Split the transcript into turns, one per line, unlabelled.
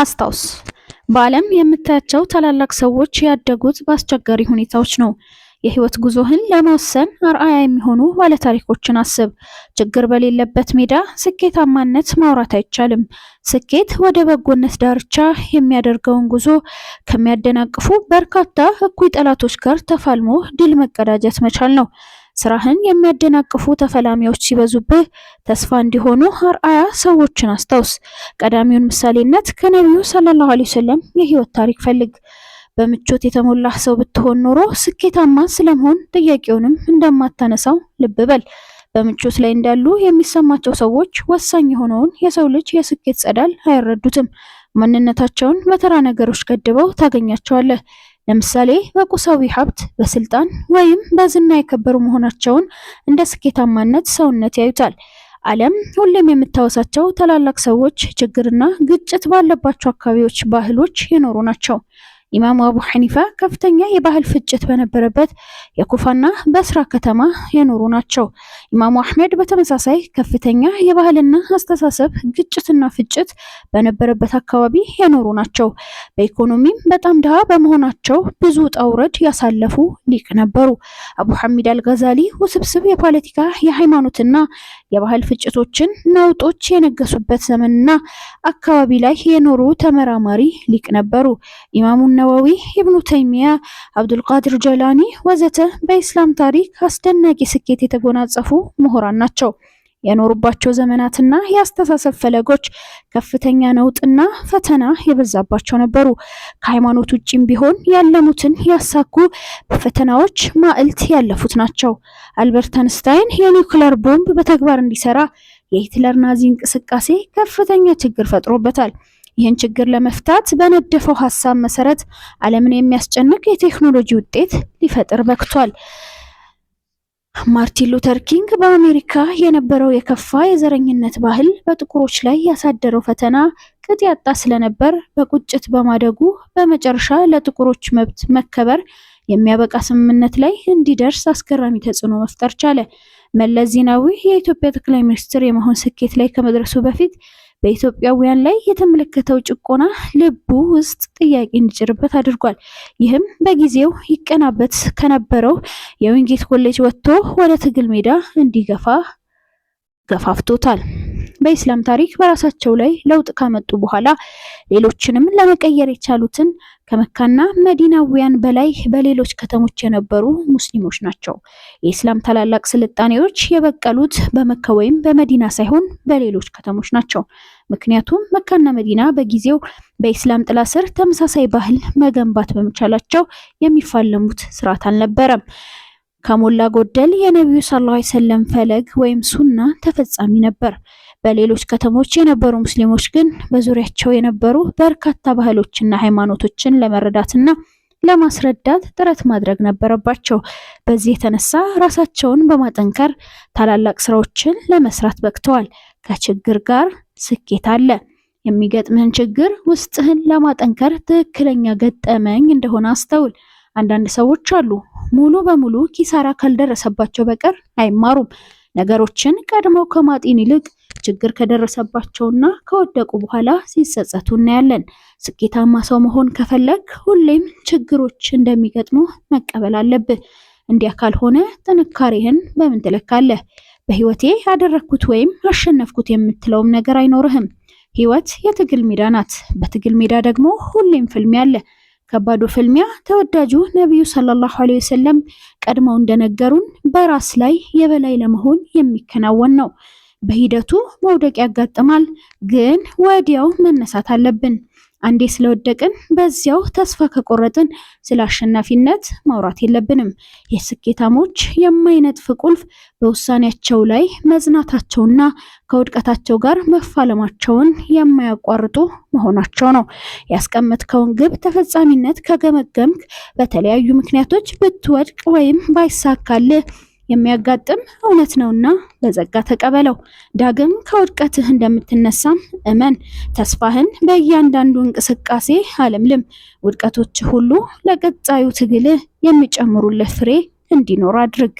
አስታውስ፣ በዓለም የምታያቸው ታላላቅ ሰዎች ያደጉት በአስቸጋሪ ሁኔታዎች ነው። የህይወት ጉዞህን ለመወሰን አርአያ የሚሆኑ ባለታሪኮችን አስብ። ችግር በሌለበት ሜዳ ስኬታማነት ማውራት አይቻልም። ስኬት ወደ በጎነት ዳርቻ የሚያደርገውን ጉዞ ከሚያደናቅፉ በርካታ እኩይ ጠላቶች ጋር ተፋልሞ ድል መቀዳጀት መቻል ነው። ስራህን የሚያደናቅፉ ተፈላሚዎች ሲበዙብህ ተስፋ እንዲሆኑ አርአያ ሰዎችን አስታውስ። ቀዳሚውን ምሳሌነት ከነቢዩ ሰለላሁ ዐለይሂ ወሰለም የህይወት ታሪክ ፈልግ። በምቾት የተሞላህ ሰው ብትሆን ኖሮ ስኬታማ ስለመሆን ጥያቄውንም እንደማታነሳው ልብ በል። በምቾት ላይ እንዳሉ የሚሰማቸው ሰዎች ወሳኝ የሆነውን የሰው ልጅ የስኬት ጸዳል አይረዱትም። ማንነታቸውን በተራ ነገሮች ገድበው ታገኛቸዋለህ። ለምሳሌ በቁሳዊ ሀብት፣ በስልጣን ወይም በዝና የከበሩ መሆናቸውን እንደ ስኬታማነት ሰውነት ያዩታል። ዓለም ሁሌም የምታወሳቸው ታላላቅ ሰዎች ችግርና ግጭት ባለባቸው አካባቢዎች ባህሎች የኖሩ ናቸው። ኢማሙ አቡ ሐኒፋ ከፍተኛ የባህል ፍጭት በነበረበት የኩፋና በስራ ከተማ የኖሩ ናቸው። ኢማሙ አህመድ በተመሳሳይ ከፍተኛ የባህልና አስተሳሰብ ግጭትና ፍጭት በነበረበት አካባቢ የኖሩ ናቸው። በኢኮኖሚም በጣም ድሃ በመሆናቸው ብዙ ውጣ ውረድ ያሳለፉ ሊቅ ነበሩ። አቡ ሐሚድ አልጋዛሊ ውስብስብ የፖለቲካ የሃይማኖትና የባህል ፍጭቶችን ነውጦች የነገሱበት ዘመንና አካባቢ ላይ የኖሩ ተመራማሪ ሊቅ ነበሩ። ኢማሙ ነወዊ፣ ኢብኑ ተይሚያ፣ አብዱል ቃድር ጀላኒ ወዘተ በኢስላም ታሪክ አስደናቂ ስኬት የተጎናጸፉ ምሁራን ናቸው። የኖሩባቸው ዘመናትና የአስተሳሰብ ፈለጎች ከፍተኛ ነውጥና ፈተና የበዛባቸው ነበሩ። ከሃይማኖት ውጪም ቢሆን ያለሙትን ያሳኩ በፈተናዎች ማዕልት ያለፉት ናቸው። አልበርት አንስታይን የኒውክሌር ቦምብ በተግባር እንዲሰራ የሂትለር ናዚ እንቅስቃሴ ከፍተኛ ችግር ፈጥሮበታል። ይህን ችግር ለመፍታት በነደፈው ሐሳብ መሰረት ዓለምን የሚያስጨንቅ የቴክኖሎጂ ውጤት ሊፈጥር በክቷል። ማርቲን ሉተር ኪንግ በአሜሪካ የነበረው የከፋ የዘረኝነት ባህል በጥቁሮች ላይ ያሳደረው ፈተና ቅጥ ያጣ ስለነበር በቁጭት በማደጉ በመጨረሻ ለጥቁሮች መብት መከበር የሚያበቃ ስምምነት ላይ እንዲደርስ አስገራሚ ተጽዕኖ መፍጠር ቻለ። መለስ ዜናዊ የኢትዮጵያ ጠቅላይ ሚኒስትር የመሆን ስኬት ላይ ከመድረሱ በፊት በኢትዮጵያውያን ላይ የተመለከተው ጭቆና ልቡ ውስጥ ጥያቄ እንዲጭርበት አድርጓል። ይህም በጊዜው ይቀናበት ከነበረው የዊንጌት ኮሌጅ ወጥቶ ወደ ትግል ሜዳ እንዲገፋ ገፋፍቶታል። በኢስላም ታሪክ በራሳቸው ላይ ለውጥ ካመጡ በኋላ ሌሎችንም ለመቀየር የቻሉትን ከመካና መዲናውያን በላይ በሌሎች ከተሞች የነበሩ ሙስሊሞች ናቸው። የኢስላም ታላላቅ ስልጣኔዎች የበቀሉት በመካ ወይም በመዲና ሳይሆን በሌሎች ከተሞች ናቸው። ምክንያቱም መካና መዲና በጊዜው በኢስላም ጥላ ስር ተመሳሳይ ባህል መገንባት በመቻላቸው የሚፋለሙት ስርዓት አልነበረም። ከሞላ ጎደል የነቢዩ ሰለላሁ ዐለይሂ ወሰለም ፈለግ ወይም ሱና ተፈጻሚ ነበር። በሌሎች ከተሞች የነበሩ ሙስሊሞች ግን በዙሪያቸው የነበሩ በርካታ ባህሎችና ሃይማኖቶችን ለመረዳትና ለማስረዳት ጥረት ማድረግ ነበረባቸው። በዚህ የተነሳ ራሳቸውን በማጠንከር ታላላቅ ስራዎችን ለመስራት በቅተዋል። ከችግር ጋር ስኬት አለ። የሚገጥምህን ችግር ውስጥህን ለማጠንከር ትክክለኛ ገጠመኝ እንደሆነ አስተውል። አንዳንድ ሰዎች አሉ ሙሉ በሙሉ ኪሳራ ካልደረሰባቸው በቀር አይማሩም። ነገሮችን ቀድመው ከማጤን ይልቅ ችግር ከደረሰባቸውና ከወደቁ በኋላ ሲጸጸቱ እናያለን። ስኬታማ ሰው መሆን ከፈለግ ሁሌም ችግሮች እንደሚገጥሙ መቀበል አለብህ። እንዲያ ካልሆነ ጥንካሬህን በምን ትለካለህ? በህይወቴ ያደረኩት ወይም አሸነፍኩት የምትለውም ነገር አይኖርህም። ህይወት የትግል ሜዳ ናት። በትግል ሜዳ ደግሞ ሁሌም ፍልሚያ አለ። ከባዱ ፍልሚያ ተወዳጁ ነቢዩ ሰለላሁ ዐለይሂ ወሰለም ቀድመው እንደነገሩን በራስ ላይ የበላይ ለመሆን የሚከናወን ነው። በሂደቱ መውደቅ ያጋጥማል፣ ግን ወዲያው መነሳት አለብን። አንዴ ስለወደቅን በዚያው ተስፋ ከቆረጥን ስለ አሸናፊነት ማውራት የለብንም። የስኬታሞች የማይነጥፍ ቁልፍ በውሳኔያቸው ላይ መጽናታቸውና ከውድቀታቸው ጋር መፋለማቸውን የማያቋርጡ መሆናቸው ነው። ያስቀመጥከውን ግብ ተፈጻሚነት ከገመገምክ በተለያዩ ምክንያቶች ብትወድቅ ወይም ባይሳካልህ የሚያጋጥም እውነት ነውና በጸጋ ተቀበለው። ዳግም ከውድቀትህ እንደምትነሳም እመን። ተስፋህን በእያንዳንዱ እንቅስቃሴ አለምልም። ውድቀቶች ሁሉ ለቀጣዩ ትግልህ የሚጨምሩልህ ፍሬ እንዲኖር አድርግ።